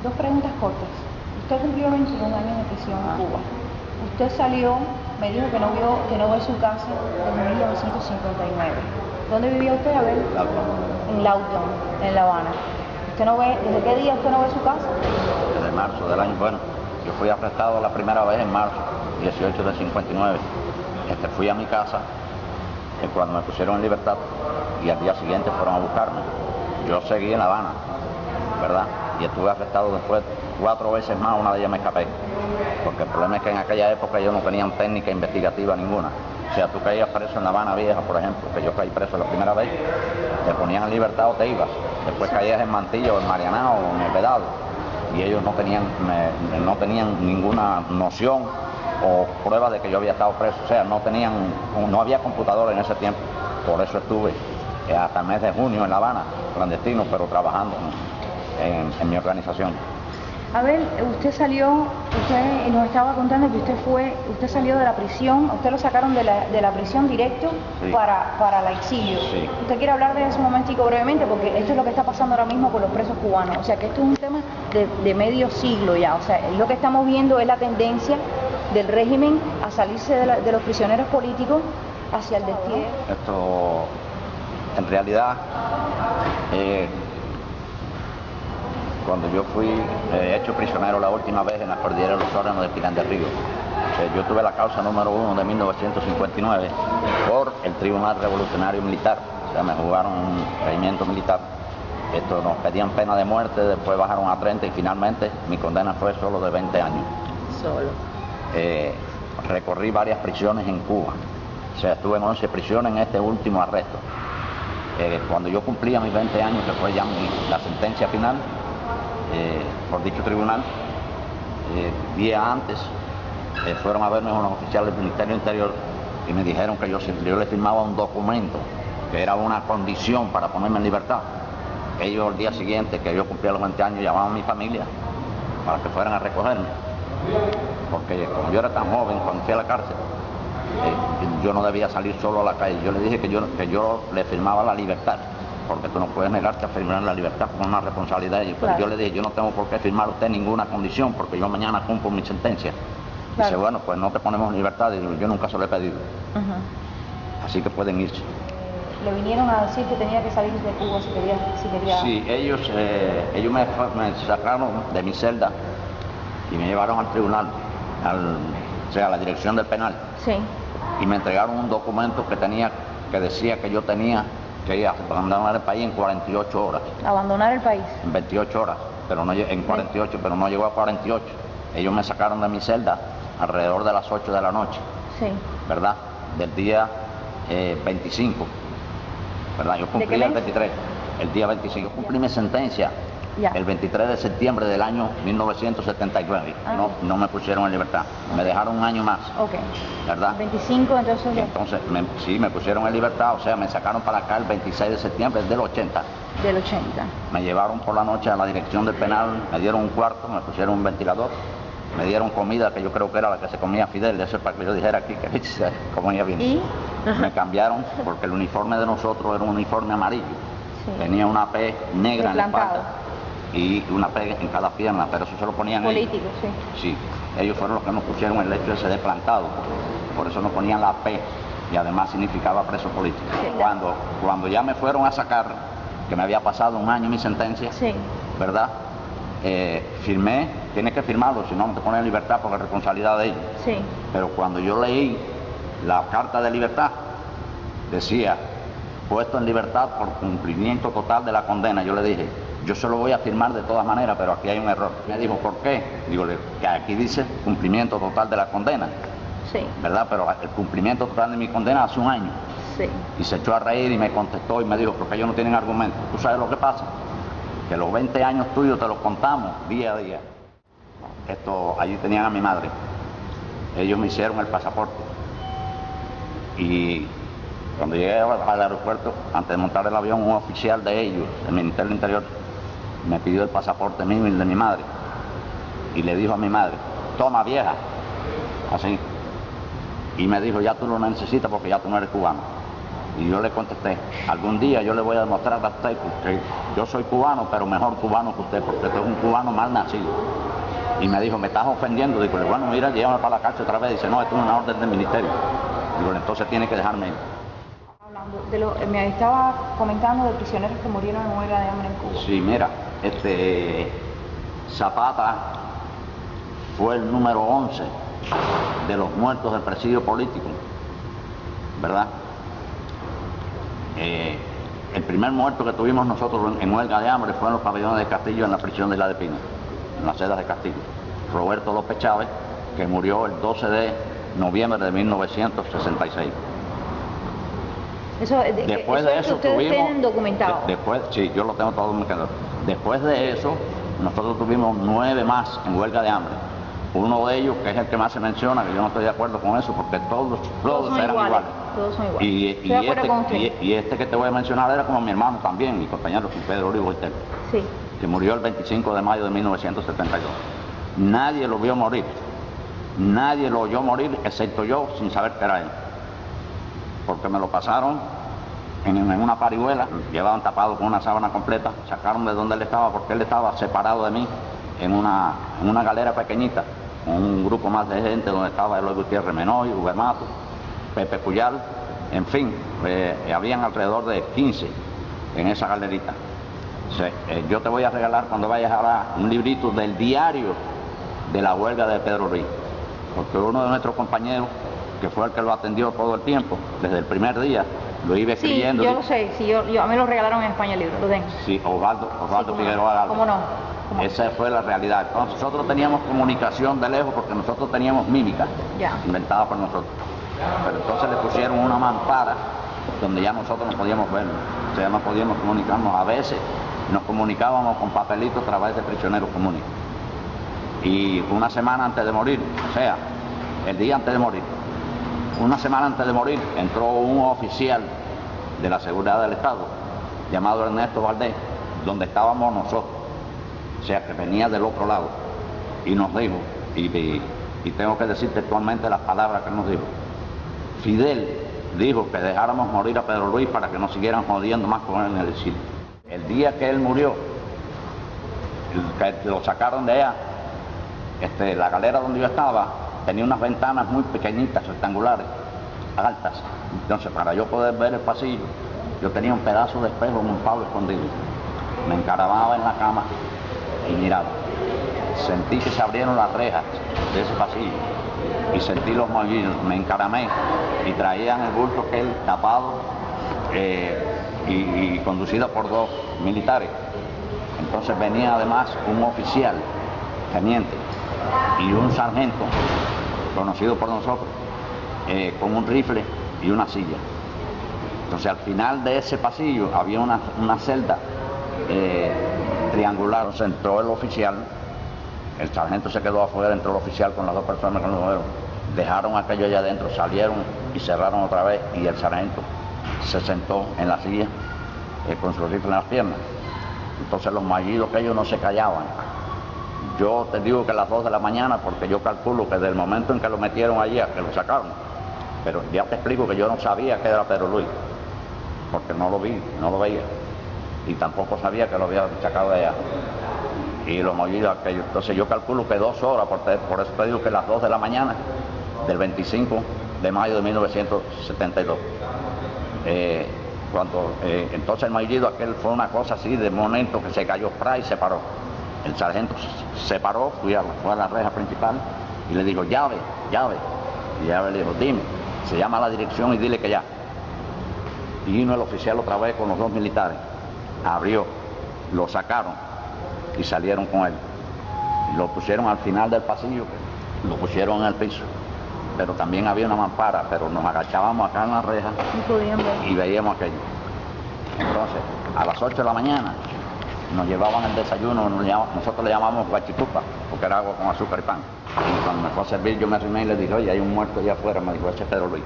Dos preguntas cortas. Usted cumplió 21 años de prisión en Cuba. Usted salió, me dijo que no ve su casa desde 1959. ¿Dónde vivía usted, Abel? En Lautón, en La Habana. ¿Usted no ve, desde qué día usted no ve su casa? Desde marzo del año, bueno, yo fui arrestado la primera vez en marzo, 18 de 59. Fui a mi casa cuando me pusieron en libertad y al día siguiente fueron a buscarme. Yo seguí en La Habana, ¿verdad? Y estuve arrestado después 4 veces más, una de ellas me escapé. Porque el problema es que en aquella época yo no tenía técnica investigativa ninguna. O sea, tú caías preso en La Habana Vieja, por ejemplo, que yo caí preso la primera vez, te ponían en libertad o te ibas. Después caías en Mantillo, en Marianao, en El Vedado. Y ellos no tenían ninguna noción o prueba de que yo había estado preso. O sea, no había computadora en ese tiempo. Por eso estuve hasta el mes de junio en La Habana, clandestino, pero trabajando en mi organización. Abel, usted nos estaba contando que usted salió de la prisión, usted lo sacaron de la prisión directo, sí, para el exilio. Sí. ¿Usted quiere hablar de eso un momentico brevemente? Porque esto es lo que está pasando ahora mismo con los presos cubanos. O sea, que esto es un tema de medio siglo ya. O sea, lo que estamos viendo es la tendencia del régimen a salirse de los prisioneros políticos hacia el destierro. Esto, en realidad, cuando yo fui hecho prisionero la última vez en la cordillera de los Órganos de Pinar del Río, yo tuve la causa número 1 de 1959 por el Tribunal Revolucionario Militar. O sea, me jugaron un regimiento militar. Nos pedían pena de muerte, después bajaron a 30 y finalmente mi condena fue solo de 20 años. Solo. Recorrí varias prisiones en Cuba. O sea, estuve en 11 prisiones en este último arresto. Cuando yo cumplía mis 20 años, que fue ya la sentencia final, por dicho tribunal, días antes fueron a verme unos oficiales del Ministerio Interior y me dijeron que yo le firmaba un documento que era una condición para ponerme en libertad. Ellos el día siguiente que yo cumplía los 20 años llamaban a mi familia para que fueran a recogerme, porque como yo era tan joven cuando fui a la cárcel, yo no debía salir solo a la calle. Yo le dije que yo le firmaba la libertad, porque tú no puedes negarte a firmar la libertad con una responsabilidad. Pero claro, yo le dije, yo no tengo por qué firmar a usted ninguna condición, porque yo mañana cumplo mi sentencia. Claro. Dice, bueno, pues no te ponemos en libertad. Y yo nunca se lo he pedido. Así que pueden irse. ¿Le vinieron a decir que tenía que salir de Cuba si quería? Sí, ellos me sacaron de mi celda y me llevaron al tribunal, o sea, a la dirección del penal. Sí. Y me entregaron un documento que decía que yo tenía que abandonar el país en 48 horas. ¿Abandonar el país? En 28 horas, pero no en 48, sí, pero no llegó a 48. Ellos me sacaron de mi celda alrededor de las 8 de la noche. Sí. ¿Verdad? Del día 25. ¿Verdad? Yo cumplí el 23, el día 25. Yo cumplí mi sentencia el 23 de septiembre del año 1979. No me pusieron en libertad. Me dejaron un año más. Okay. ¿Verdad? 25, entonces... Entonces, sí, me pusieron en libertad, o sea, me sacaron para acá el 26 de septiembre del 80. Del 80. Me llevaron por la noche a la dirección del penal, me dieron un cuarto, me pusieron un ventilador, me dieron comida que yo creo que era la que se comía Fidel, de eso para que yo dijera aquí que se comía bien. ¿Y? Me cambiaron porque el uniforme de nosotros era un uniforme amarillo. Sí. Tenía una P negra en la espalda y una P en cada pierna, pero eso se lo ponían políticos, ellos. Sí. Ellos fueron los que nos pusieron el hecho ese de plantado, por eso nos ponían la P y además significaba preso político. Sí. Cuando ya me fueron a sacar, que me había pasado un año mi sentencia, sí, ¿verdad? Firmé, tienes que firmarlo, si no, no te ponen en libertad porque es responsabilidad de ellos. Sí. Pero cuando yo leí la carta de libertad, decía, puesto en libertad por cumplimiento total de la condena. Yo le dije, yo se lo voy a firmar de todas maneras, pero aquí hay un error. Me dijo, ¿por qué? Digo, que aquí dice cumplimiento total de la condena. Sí. ¿Verdad? Pero el cumplimiento total de mi condena hace un año. Sí. Y se echó a reír y me contestó y me dijo, porque ellos no tienen argumento. ¿Tú sabes lo que pasa? Que los 20 años tuyos te los contamos día a día. Allí tenían a mi madre. Ellos me hicieron el pasaporte. Y cuando llegué al aeropuerto, antes de montar el avión, un oficial de ellos, del Ministerio del Interior, me pidió el pasaporte mío y el de mi madre. Y le dijo a mi madre, toma vieja, así. Y me dijo, ya tú lo necesitas porque ya tú no eres cubano. Y yo le contesté, algún día yo le voy a demostrar a usted que yo soy cubano, pero mejor cubano que usted, porque usted es un cubano mal nacido. Y me dijo, me estás ofendiendo. Digo, bueno, mira, llévame para la cárcel otra vez. Dice, no, esto es una orden del ministerio. Digo, entonces tiene que dejarme ir. Me estaba comentando de prisioneros que murieron en huelga de hambre en Cuba. Sí, mira, Zapata fue el número 11 de los muertos del presidio político, ¿verdad? El primer muerto que tuvimos nosotros en huelga de hambre fue en los pabellones de Castillo, en la prisión de Isla de Pina, en las celdas de Castillo. Roberto López Chávez, que murió el 12 de noviembre de 1966. Después de eso ustedes tuvimos, tienen documentado. Sí, yo lo tengo todo documentado. Después de eso, nosotros tuvimos 9 más en huelga de hambre. Uno de ellos, que es el que más se menciona, que yo no estoy de acuerdo con eso, porque todos eran iguales. Todos son iguales. Y este que te voy a mencionar era como mi hermano también, mi compañero Pedro Olivo Ortega, sí, que murió el 25 de mayo de 1972. Nadie lo vio morir. Nadie lo oyó morir, excepto yo, sin saber que era él. Porque me lo pasaron en una parihuela, llevaban tapado con una sábana completa, sacaron de donde él estaba, porque él estaba separado de mí en una galera pequeñita, con un grupo más de gente, donde estaba Eloy Gutiérrez Menoy, Uber Mato, Pepe Puyal, en fin, habían alrededor de 15 en esa galerita. Yo te voy a regalar cuando vayas ahora un librito del diario de la huelga de Pedro Ruiz, porque uno de nuestros compañeros, que fue el que lo atendió todo el tiempo, desde el primer día, lo iba escribiendo. Sí, yo lo sé, sí, a mí lo regalaron en España el libro, lo tengo. Sí, Osvaldo Figueroa Galvez. ¿Cómo no? Esa fue la realidad. Entonces, nosotros teníamos comunicación de lejos porque nosotros teníamos mímica, inventada por nosotros. Pero entonces le pusieron una mampara donde ya nosotros no podíamos verlo, o sea, no podíamos comunicarnos. A veces nos comunicábamos con papelitos a través de prisioneros comunes. Y una semana antes de morir, o sea, el día antes de morir, una semana antes de morir, entró un oficial de la seguridad del Estado, llamado Ernesto Valdés, donde estábamos nosotros, o sea, que venía del otro lado, y nos dijo, y tengo que decir textualmente las palabras que nos dijo. Fidel dijo que dejáramos morir a Pedro Luis para que no siguieran jodiendo más con él en el exilio. El día que él murió, que lo sacaron de allá, la galera donde yo estaba tenía unas ventanas muy pequeñitas, rectangulares, altas. Entonces, para yo poder ver el pasillo, yo tenía un pedazo de espejo en un palo escondido. Me encaramaba en la cama y miraba. Sentí que se abrieron las rejas de ese pasillo y sentí los movimientos. Me encaramé y traían el bulto aquel tapado y conducido por 2 militares. Entonces venía además un oficial, teniente, y un sargento, conocido por nosotros, con un rifle y una silla. Entonces al final de ese pasillo había una celda triangular. Entonces entró el oficial, el sargento se quedó afuera, entró el oficial con las 2 personas que nos fueron, dejaron aquello allá adentro, salieron y cerraron otra vez, y el sargento se sentó en la silla con su rifle en las piernas. Entonces los maullidos que ellos no se callaban. Yo te digo que a las 2 de la mañana, porque yo calculo que desde el momento en que lo metieron allí, que lo sacaron, pero ya te explico que yo no sabía que era Pedro Luis, porque no lo vi, no lo veía, y tampoco sabía que lo había sacado de allá. Y los maullidos aquellos. Entonces yo calculo que 2 horas, por eso te digo que a las 2 de la mañana del 25 de mayo de 1972. Entonces el maullido aquel fue una cosa así, de momento que se cayó y se paró. El sargento se paró, fue a la reja principal y le dijo, llave, llave. Y llave le dijo, dime, se llama a la dirección y dile que ya. Y vino el oficial otra vez con los 2 militares, abrió, lo sacaron y salieron con él. Lo pusieron al final del pasillo, lo pusieron en el piso. Pero también había una mampara, pero nos agachábamos acá en la reja y veíamos aquello. Entonces, a las 8 de la mañana nos llevaban el desayuno, nosotros le llamamos guachitupa, porque era agua con azúcar y pan. Y cuando me fue a servir, yo me arrimé y le dije, oye, hay un muerto allá afuera, me dijo, ese es Pedro Luis.